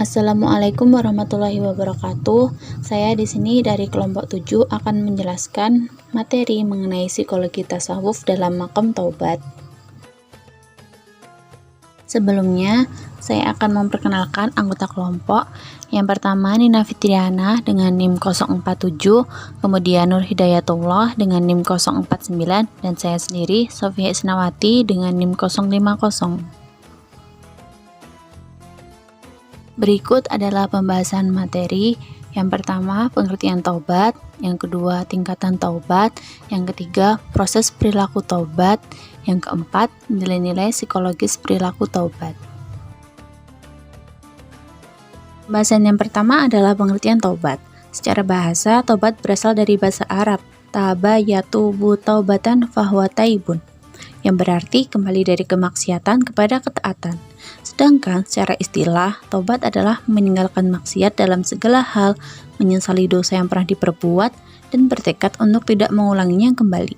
Assalamualaikum warahmatullahi wabarakatuh. Saya di sini dari kelompok 7 akan menjelaskan materi mengenai psikologi tasawuf dalam maqam taubat. Sebelumnya, saya akan memperkenalkan anggota kelompok. Yang pertama Nina Fitriana dengan NIM 047, kemudian Nur Hidayatullah dengan NIM 049, dan saya sendiri Sofia Isnawati dengan NIM 050. Berikut adalah pembahasan materi. Yang pertama, pengertian taubat. Yang kedua, tingkatan taubat. Yang ketiga, proses perilaku taubat. Yang keempat, nilai-nilai psikologis perilaku taubat. Pembahasan yang pertama adalah pengertian taubat. Secara bahasa, taubat berasal dari bahasa Arab, taba yatubu taubatan fahuwa taibun, yang berarti kembali dari kemaksiatan kepada ketaatan. Sedangkan secara istilah, taubat adalah meninggalkan maksiat dalam segala hal, menyesali dosa yang pernah diperbuat, dan bertekad untuk tidak mengulanginya kembali.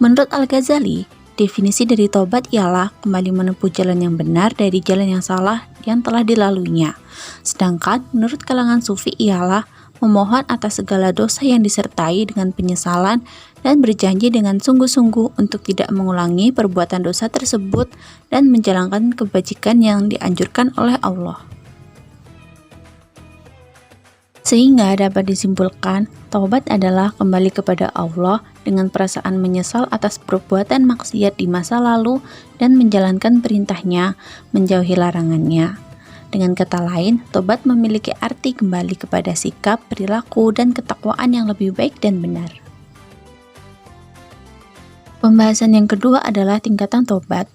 Menurut Al-Ghazali, definisi dari taubat ialah kembali menempuh jalan yang benar dari jalan yang salah yang telah dilaluinya. Sedangkan menurut kalangan sufi ialah memohon atas segala dosa yang disertai dengan penyesalan dan berjanji dengan sungguh-sungguh untuk tidak mengulangi perbuatan dosa tersebut dan menjalankan kebajikan yang dianjurkan oleh Allah. Sehingga dapat disimpulkan, taubat adalah kembali kepada Allah dengan perasaan menyesal atas perbuatan maksiat di masa lalu dan menjalankan perintahnya, menjauhi larangannya. Dengan kata lain, tobat memiliki arti kembali kepada sikap, perilaku, dan ketakwaan yang lebih baik dan benar. Pembahasan yang kedua adalah tingkatan tobat.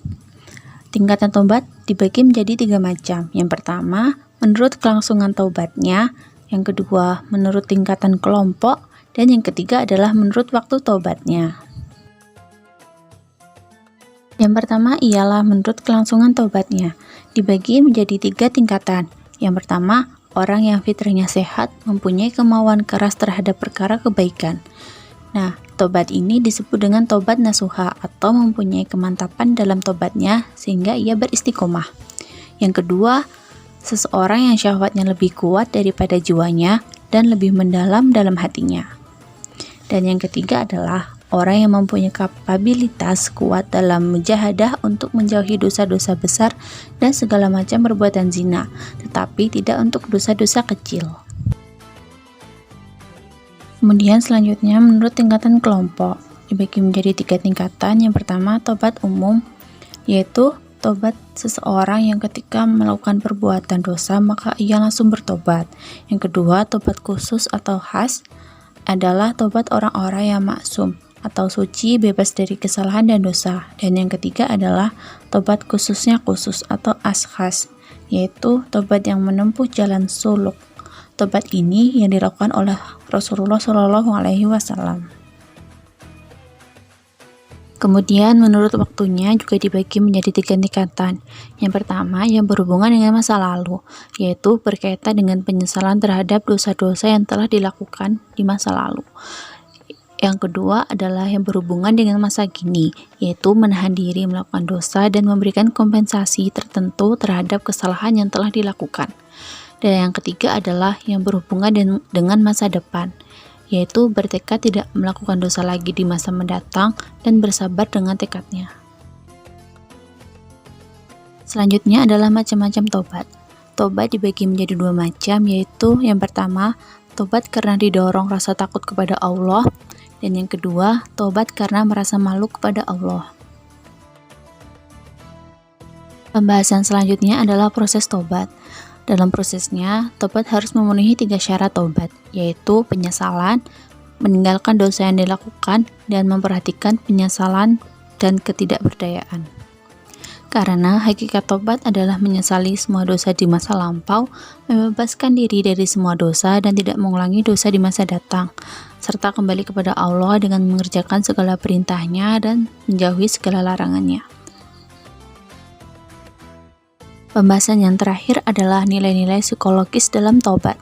Tingkatan tobat dibagi menjadi 3 macam. Yang pertama, menurut kelangsungan taubatnya. Yang kedua, menurut tingkatan kelompok. Dan yang ketiga adalah menurut waktu taubatnya. Yang pertama ialah menurut kelangsungan taubatnya. Dibagi menjadi 3 tingkatan. Yang pertama, orang yang fitrahnya sehat, mempunyai kemauan keras terhadap perkara kebaikan. Nah, tobat ini disebut dengan tobat nasuha atau mempunyai kemantapan dalam tobatnya sehingga ia beristiqomah. Yang kedua, seseorang yang syahwatnya lebih kuat daripada jiwanya dan lebih mendalam dalam hatinya. Dan yang ketiga adalah orang yang mempunyai kapabilitas kuat dalam mujahadah untuk menjauhi dosa-dosa besar dan segala macam perbuatan zina, tetapi tidak untuk dosa-dosa kecil. Kemudian selanjutnya menurut tingkatan kelompok, dibagi menjadi 3 tingkatan. Yang pertama, tobat umum, yaitu tobat seseorang yang ketika melakukan perbuatan dosa maka ia langsung bertobat. Yang kedua, tobat khusus atau khas adalah tobat orang-orang yang maksum atau suci, bebas dari kesalahan dan dosa. Dan yang ketiga adalah tobat khususnya khusus atau ashas, yaitu tobat yang menempuh jalan suluk. Tobat ini yang dilakukan oleh Rasulullah SAW. Kemudian menurut waktunya juga dibagi menjadi 3 tingkatan. Yang pertama yang berhubungan dengan masa lalu, yaitu berkaitan dengan penyesalan terhadap dosa-dosa yang telah dilakukan di masa lalu. Yang kedua adalah yang berhubungan dengan masa kini, yaitu menahan diri melakukan dosa dan memberikan kompensasi tertentu terhadap kesalahan yang telah dilakukan. Dan yang ketiga adalah yang berhubungan dengan masa depan, yaitu bertekad tidak melakukan dosa lagi di masa mendatang dan bersabar dengan tekadnya. Selanjutnya adalah macam-macam tobat. Tobat dibagi menjadi 2 macam, yaitu yang pertama, tobat karena didorong rasa takut kepada Allah, dan yang kedua, tobat karena merasa malu kepada Allah. Pembahasan selanjutnya adalah proses tobat. Dalam prosesnya, tobat harus memenuhi 3 syarat tobat, yaitu penyesalan, meninggalkan dosa yang dilakukan, dan memperhatikan penyesalan dan ketidakberdayaan. Karena hakikat tobat adalah menyesali semua dosa di masa lampau, membebaskan diri dari semua dosa dan tidak mengulangi dosa di masa datang, serta kembali kepada Allah dengan mengerjakan segala perintahnya dan menjauhi segala larangannya. Pembahasan yang terakhir adalah nilai-nilai psikologis dalam taubat.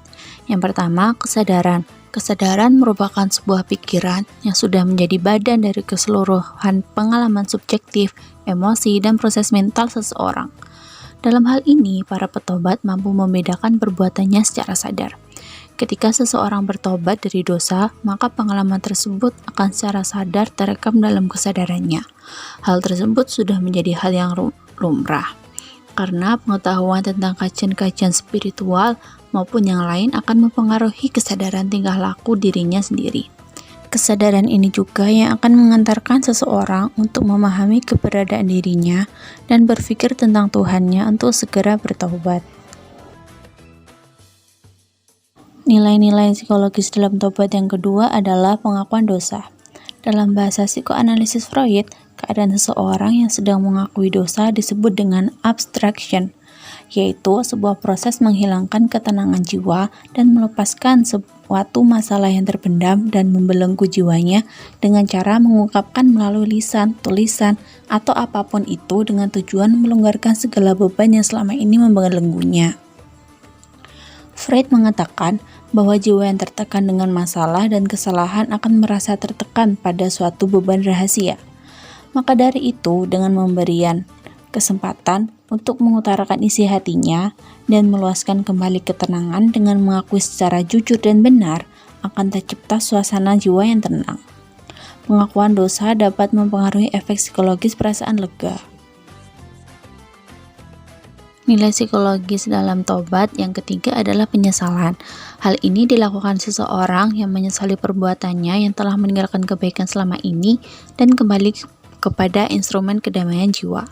Yang pertama, kesadaran. Kesadaran merupakan sebuah pikiran yang sudah menjadi badan dari keseluruhan pengalaman subjektif, emosi, dan proses mental seseorang. Dalam hal ini, para petobat mampu membedakan perbuatannya secara sadar. Ketika seseorang bertobat dari dosa, maka pengalaman tersebut akan secara sadar terekam dalam kesadarannya. Hal tersebut sudah menjadi hal yang lumrah, karena pengetahuan tentang kajian-kajian spiritual maupun yang lain akan mempengaruhi kesadaran tingkah laku dirinya sendiri. Kesadaran ini juga yang akan mengantarkan seseorang untuk memahami keberadaan dirinya dan berpikir tentang Tuhannya untuk segera bertobat. Nilai-nilai psikologis dalam tobat yang kedua adalah pengakuan dosa. Dalam bahasa psikoanalisis Freud, keadaan seseorang yang sedang mengakui dosa disebut dengan abstraction, yaitu sebuah proses menghilangkan ketenangan jiwa dan melepaskan suatu masalah yang terpendam dan membelenggu jiwanya dengan cara mengungkapkan melalui lisan, tulisan, atau apapun itu dengan tujuan melonggarkan segala beban yang selama ini membelenggunya. Freud mengatakan bahwa jiwa yang tertekan dengan masalah dan kesalahan akan merasa tertekan pada suatu beban rahasia. Maka dari itu, dengan memberikan kesempatan untuk mengutarakan isi hatinya dan meluaskan kembali ketenangan dengan mengakui secara jujur dan benar, akan tercipta suasana jiwa yang tenang. Pengakuan dosa dapat mempengaruhi efek psikologis perasaan lega. Nilai psikologis dalam tobat yang ketiga adalah penyesalan. Hal ini dilakukan seseorang yang menyesali perbuatannya yang telah meninggalkan kebaikan selama ini dan kembali kepada instrumen kedamaian jiwa.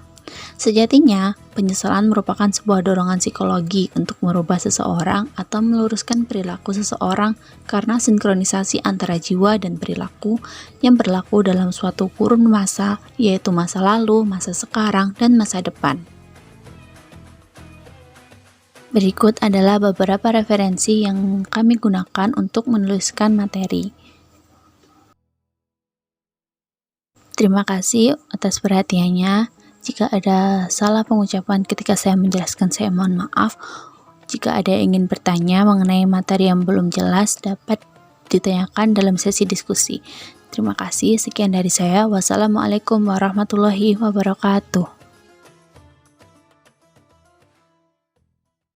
Sejatinya, penyesalan merupakan sebuah dorongan psikologi untuk merubah seseorang atau meluruskan perilaku seseorang karena sinkronisasi antara jiwa dan perilaku yang berlaku dalam suatu kurun masa, yaitu masa lalu, masa sekarang, dan masa depan. Berikut adalah beberapa referensi yang kami gunakan untuk menuliskan materi. Terima kasih atas perhatiannya. Jika ada salah pengucapan ketika saya menjelaskan, saya mohon maaf. Jika ada yang ingin bertanya mengenai materi yang belum jelas, dapat ditanyakan dalam sesi diskusi. Terima kasih, sekian dari saya. Wassalamualaikum warahmatullahi wabarakatuh.